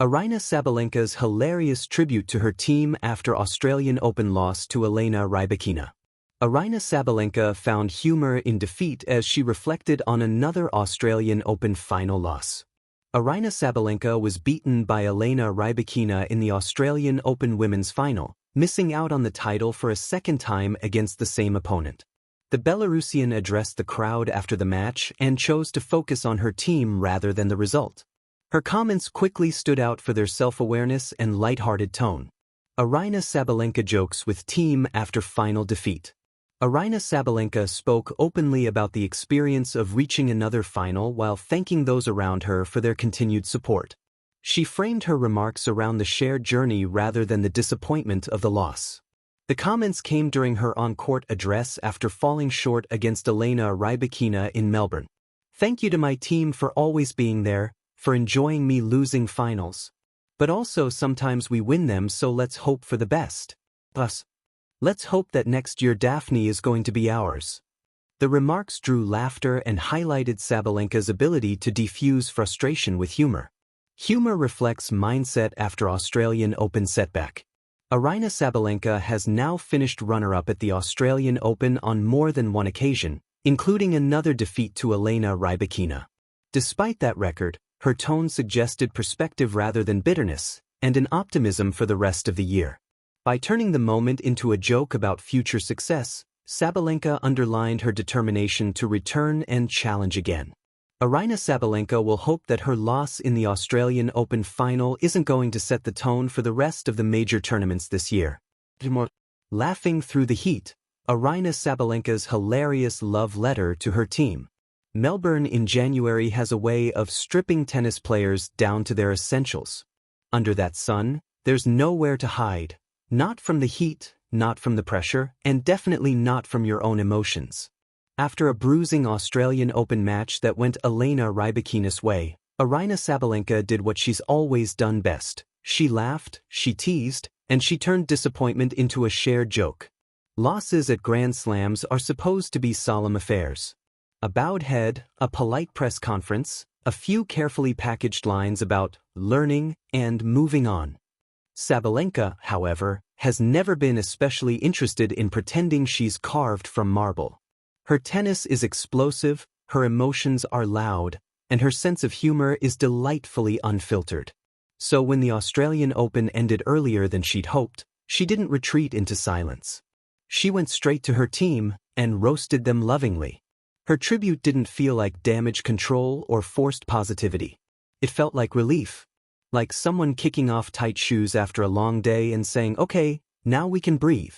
Aryna Sabalenka's hilarious tribute to her team after Australian Open loss to Aryna Rybakina. Aryna Sabalenka found humor in defeat as she reflected on another Australian Open final loss. Aryna Sabalenka was beaten by Aryna Rybakina in the Australian Open women's final, missing out on the title for a second time against the same opponent. The Belarusian addressed the crowd after the match and chose to focus on her team rather than the result. Her comments quickly stood out for their self-awareness and lighthearted tone. Aryna Sabalenka jokes with team after final defeat. Aryna Sabalenka spoke openly about the experience of reaching another final while thanking those around her for their continued support. She framed her remarks around the shared journey rather than the disappointment of the loss. The comments came during her on-court address after falling short against Aryna Rybakina in Melbourne. "Thank you to my team for always being there, for enjoying me losing finals. But also sometimes we win them, so let's hope for the best. Plus, let's hope that next year Daphne is going to be ours." The remarks drew laughter and highlighted Sabalenka's ability to defuse frustration with humor. Humor reflects mindset after Australian Open setback. Aryna Sabalenka has now finished runner-up at the Australian Open on more than one occasion, including another defeat to Aryna Rybakina. Despite that record, her tone suggested perspective rather than bitterness, and an optimism for the rest of the year. By turning the moment into a joke about future success, Sabalenka underlined her determination to return and challenge again. Aryna Sabalenka will hope that her loss in the Australian Open final isn't going to set the tone for the rest of the major tournaments this year. Laughing through the heat, Aryna Sabalenka's hilarious love letter to her team. Melbourne in January has a way of stripping tennis players down to their essentials. Under that sun, there's nowhere to hide. Not from the heat, not from the pressure, and definitely not from your own emotions. After a bruising Australian Open match that went Aryna Rybakina's way, Aryna Sabalenka did what she's always done best. She laughed, she teased, and she turned disappointment into a shared joke. Losses at Grand Slams are supposed to be solemn affairs. A bowed head, a polite press conference, a few carefully packaged lines about learning and moving on. Sabalenka, however, has never been especially interested in pretending she's carved from marble. Her tennis is explosive, her emotions are loud, and her sense of humor is delightfully unfiltered. So when the Australian Open ended earlier than she'd hoped, she didn't retreat into silence. She went straight to her team and roasted them lovingly. Her tribute didn't feel like damage control or forced positivity. It felt like relief. Like someone kicking off tight shoes after a long day and saying, "Okay, now we can breathe."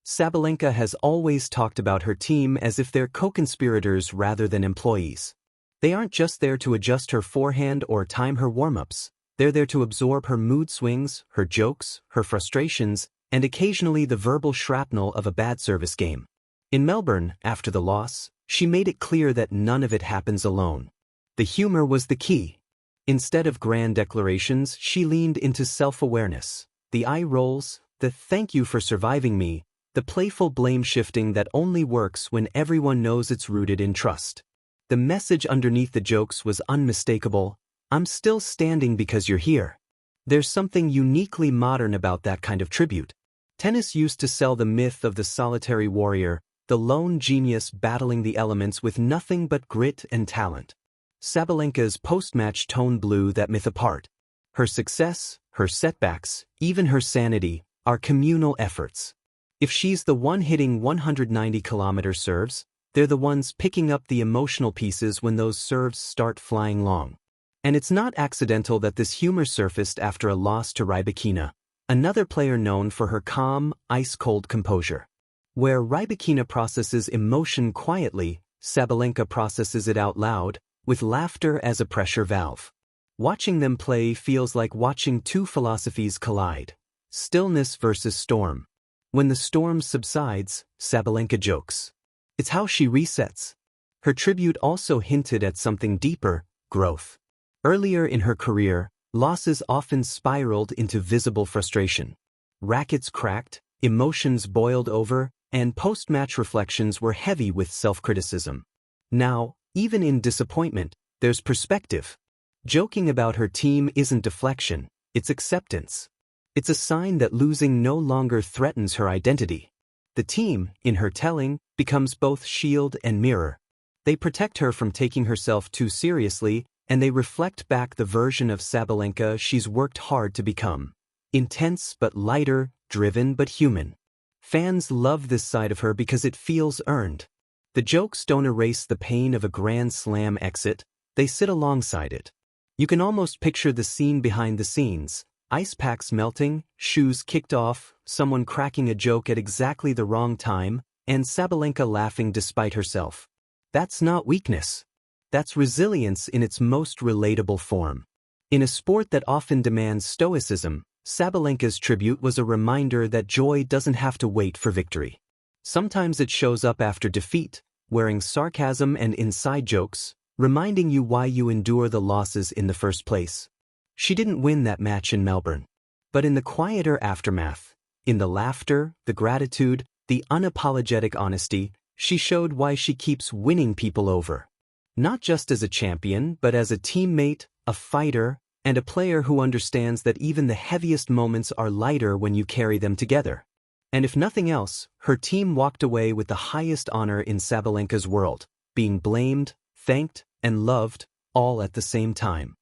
Sabalenka has always talked about her team as if they're co-conspirators rather than employees. They aren't just there to adjust her forehand or time her warm-ups. They're there to absorb her mood swings, her jokes, her frustrations, and occasionally the verbal shrapnel of a bad service game. In Melbourne, after the loss, she made it clear that none of it happens alone. The humor was the key. Instead of grand declarations, she leaned into self-awareness. The eye rolls, the "thank you for surviving me," the playful blame-shifting that only works when everyone knows it's rooted in trust. The message underneath the jokes was unmistakable: "I'm still standing because you're here." There's something uniquely modern about that kind of tribute. Tennis used to sell the myth of the solitary warrior, the lone genius battling the elements with nothing but grit and talent. Sabalenka's post-match tone blew that myth apart. Her success, her setbacks, even her sanity, are communal efforts. If she's the one hitting 190-kilometer serves, they're the ones picking up the emotional pieces when those serves start flying long. And it's not accidental that this humor surfaced after a loss to Rybakina, another player known for her calm, ice-cold composure. Where Rybakina processes emotion quietly, Sabalenka processes it out loud, with laughter as a pressure valve. Watching them play feels like watching two philosophies collide. Stillness versus storm. When the storm subsides, Sabalenka jokes. It's how she resets. Her tribute also hinted at something deeper: growth. Earlier in her career, losses often spiraled into visible frustration. Rackets cracked, emotions boiled over, and post-match reflections were heavy with self-criticism. Now, even in disappointment, there's perspective. Joking about her team isn't deflection, It's acceptance. It's a sign that losing no longer threatens her identity. The team, in her telling, becomes both shield and mirror. They protect her from taking herself too seriously, and they reflect back the version of Sabalenka she's worked hard to become. Intense but lighter, driven but human. Fans love this side of her because it feels earned. The jokes don't erase the pain of a Grand Slam exit, they sit alongside it. You can almost picture the scene behind the scenes. Ice packs melting, shoes kicked off, someone cracking a joke at exactly the wrong time, and Sabalenka laughing despite herself. That's not weakness. That's resilience in its most relatable form. In a sport that often demands stoicism, Sabalenka's tribute was a reminder that joy doesn't have to wait for victory. Sometimes it shows up after defeat, wearing sarcasm and inside jokes, reminding you why you endure the losses in the first place. She didn't win that match in Melbourne. But in the quieter aftermath, in the laughter, the gratitude, the unapologetic honesty, she showed why she keeps winning people over. Not just as a champion, but as a teammate, a fighter, and a player who understands that even the heaviest moments are lighter when you carry them together. And if nothing else, her team walked away with the highest honor in Sabalenka's world, being blamed, thanked, and loved, all at the same time.